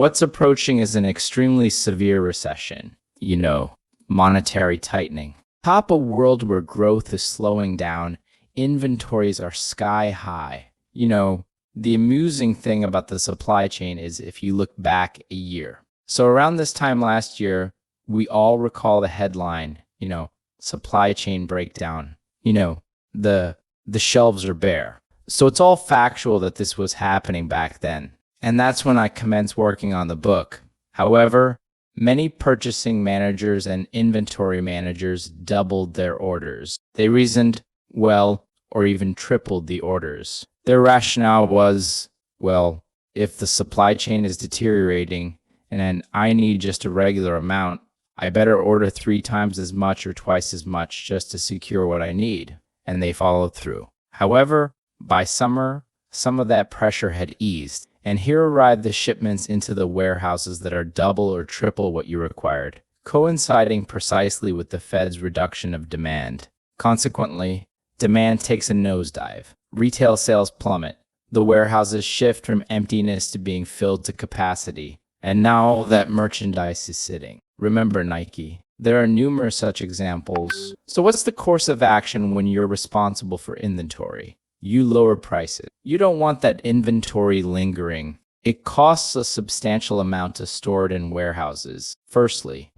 What's approaching is an extremely severe recession, monetary tightening. Top a world where growth is slowing down, inventories are sky high. The amusing thing about the supply chain is if you look back a year. So around this time last year, we all recall the headline, supply chain breakdown. The shelves are bare. So it's all factual that this was happening back then. And that's when I commenced working on the book. However, many purchasing managers and inventory managers doubled their orders. They reasoned, or even tripled the orders. Their rationale was, if the supply chain is deteriorating and I need just a regular amount, I better order 3 times as much or twice as much just to secure what I need. And they followed through. However, by summer, some of that pressure had eased, and here arrived the shipments into the warehouses that are double or triple what you required, coinciding precisely with the Fed's reduction of demand. Consequently, demand takes a nosedive. Retail sales plummet. The warehouses shift from emptiness to being filled to capacity. And now all that merchandise is sitting. Remember Nike. There are numerous such examples. So what's the course of action when you're responsible for inventory? You lower prices. You don't want that inventory lingering. It costs a substantial amount to store it in warehouses. Firstly,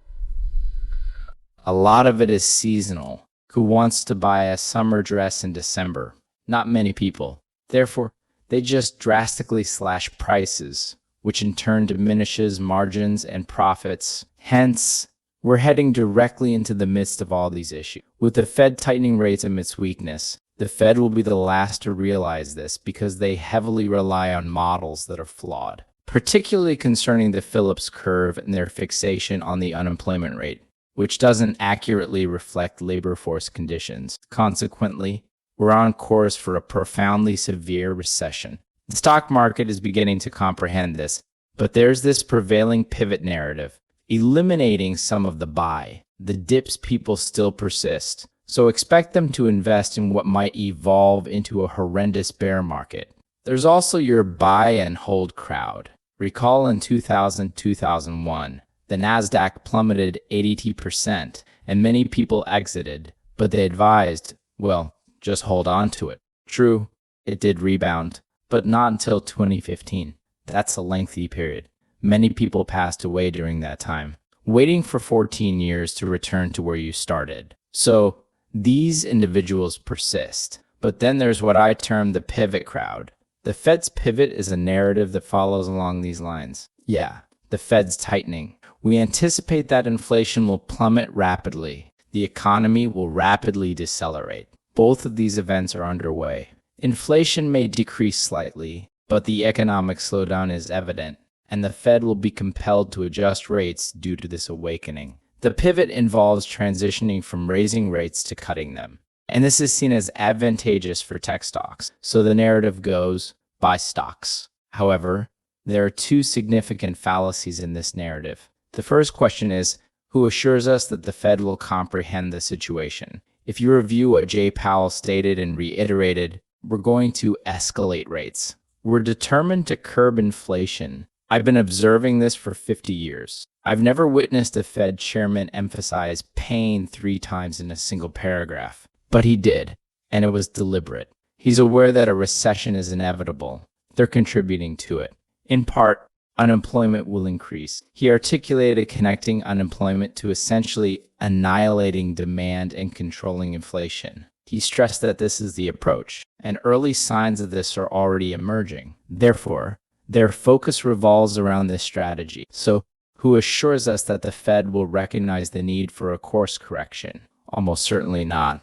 a lot of it is seasonal. Who wants to buy a summer dress in December? Not many people. Therefore, they just drastically slash prices, which in turn diminishes margins and profits. Hence, we're heading directly into the midst of all these issues. With the Fed tightening rates amidst weakness, the Fed will be the last to realize this because they heavily rely on models that are flawed, particularly concerning the Phillips curve and their fixation on the unemployment rate, which doesn't accurately reflect labor force conditions. Consequently, we're on course for a profoundly severe recession. The stock market is beginning to comprehend this, but there's this prevailing pivot narrative, eliminating some of the buy. The dips people still persist, so expect them to invest in what might evolve into a horrendous bear market. There's also your buy and hold crowd. Recall in 2000-2001, the Nasdaq plummeted 82%, and many people exited, but they advised, just hold on to it. True, it did rebound, but not until 2015. That's a lengthy period. Many people passed away during that time, waiting for 14 years to return to where you started. So these individuals persist. But then there's what I term the pivot crowd. The Fed's pivot is a narrative that follows along these lines. The Fed's tightening. We anticipate that inflation will plummet rapidly. The economy will rapidly decelerate. Both of these events are underway. Inflation may decrease slightly, but the economic slowdown is evident, and the Fed will be compelled to adjust rates due to this awakening. The pivot involves transitioning from raising rates to cutting them, and this is seen as advantageous for tech stocks. So the narrative goes, buy stocks. However, there are 2 significant fallacies in this narrative. The first question is, who assures us that the Fed will comprehend the situation? If you review what Jay Powell stated and reiterated, we're going to escalate rates. We're determined to curb inflation. I've been observing this for 50 years. I've never witnessed a Fed chairman emphasize pain 3 times in a single paragraph, but he did, and it was deliberate. He's aware that a recession is inevitable. They're contributing to it. In part, unemployment will increase. He articulated connecting unemployment to essentially annihilating demand and controlling inflation. He stressed that this is the approach, and early signs of this are already emerging. Therefore, their focus revolves around this strategy. So, who assures us that the Fed will recognize the need for a course correction? Almost certainly not.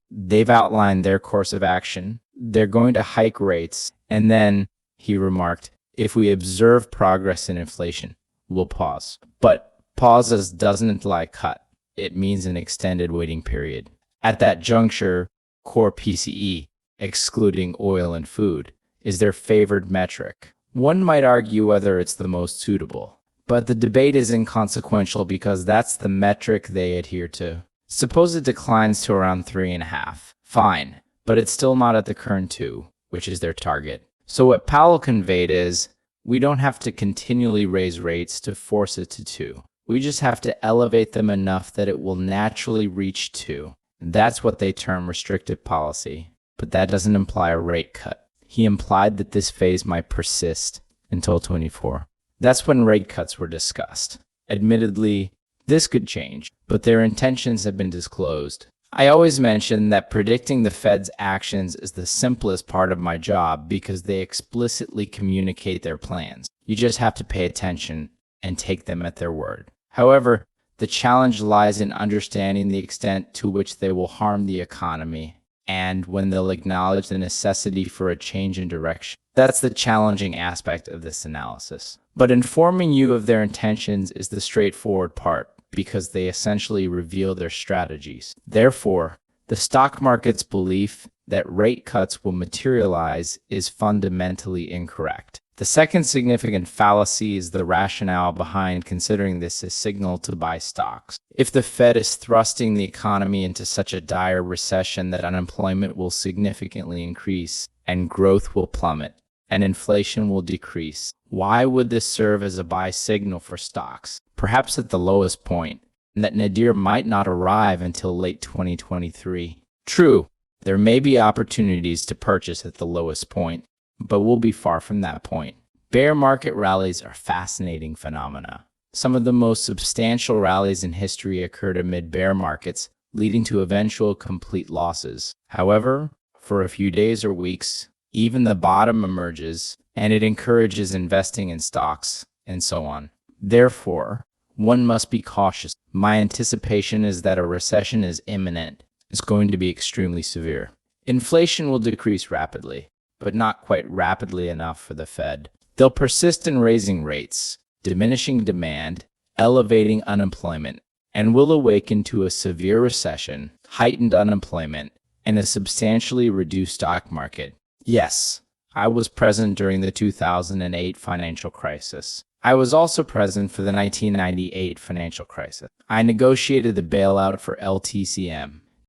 They've outlined their course of action. They're going to hike rates, and then, he remarked, if we observe progress in inflation, we'll pause. But pauses doesn't imply cut. It means an extended waiting period. At that juncture, core PCE, excluding oil and food, is their favored metric. One might argue whether it's the most suitable, but the debate is inconsequential because that's the metric they adhere to. Suppose it declines to around 3.5. Fine, but it's still not at the current 2, which is their target. So what Powell conveyed is, We don't have to continually raise rates to force it to 2. We just have to elevate them enough that it will naturally reach 2. That's what they term restrictive policy. But that doesn't imply a rate cut. He implied that this phase might persist until 24. That's when rate cuts were discussed. Admittedly, this could change, but their intentions have been disclosed. I always mention that predicting the Fed's actions is the simplest part of my job because they explicitly communicate their plans. You just have to pay attention and take them at their word. However, the challenge lies in understanding the extent to which they will harm the economy and when they'll acknowledge the necessity for a change in direction. That's the challenging aspect of this analysis. But informing you of their intentions is the straightforward part, because they essentially reveal their strategies. Therefore, the stock market's belief that rate cuts will materialize is fundamentally incorrect. The second significant fallacy is the rationale behind considering this a signal to buy stocks. If the Fed is thrusting the economy into such a dire recession that unemployment will significantly increase and growth will plummet and inflation will decrease, why would this serve as a buy signal for stocks? Perhaps at the lowest point, and that nadir might not arrive until late 2023. True, there may be opportunities to purchase at the lowest point, but we'll be far from that point. Bear market rallies are fascinating phenomena. Some of the most substantial rallies in history occurred amid bear markets, leading to eventual complete losses. However, for a few days or weeks, even the bottom emerges, and it encourages investing in stocks, and so on. Therefore, one must be cautious. My anticipation is that a recession is imminent. It's going to be extremely severe. Inflation will decrease rapidly, but not quite rapidly enough for the Fed. They'll persist in raising rates, diminishing demand, elevating unemployment, and will awaken to a severe recession, heightened unemployment, and a substantially reduced stock market. Yes, I was present during the 2008 financial crisis. I was also present for the 1998 financial crisis. I negotiated the bailout for LTCM,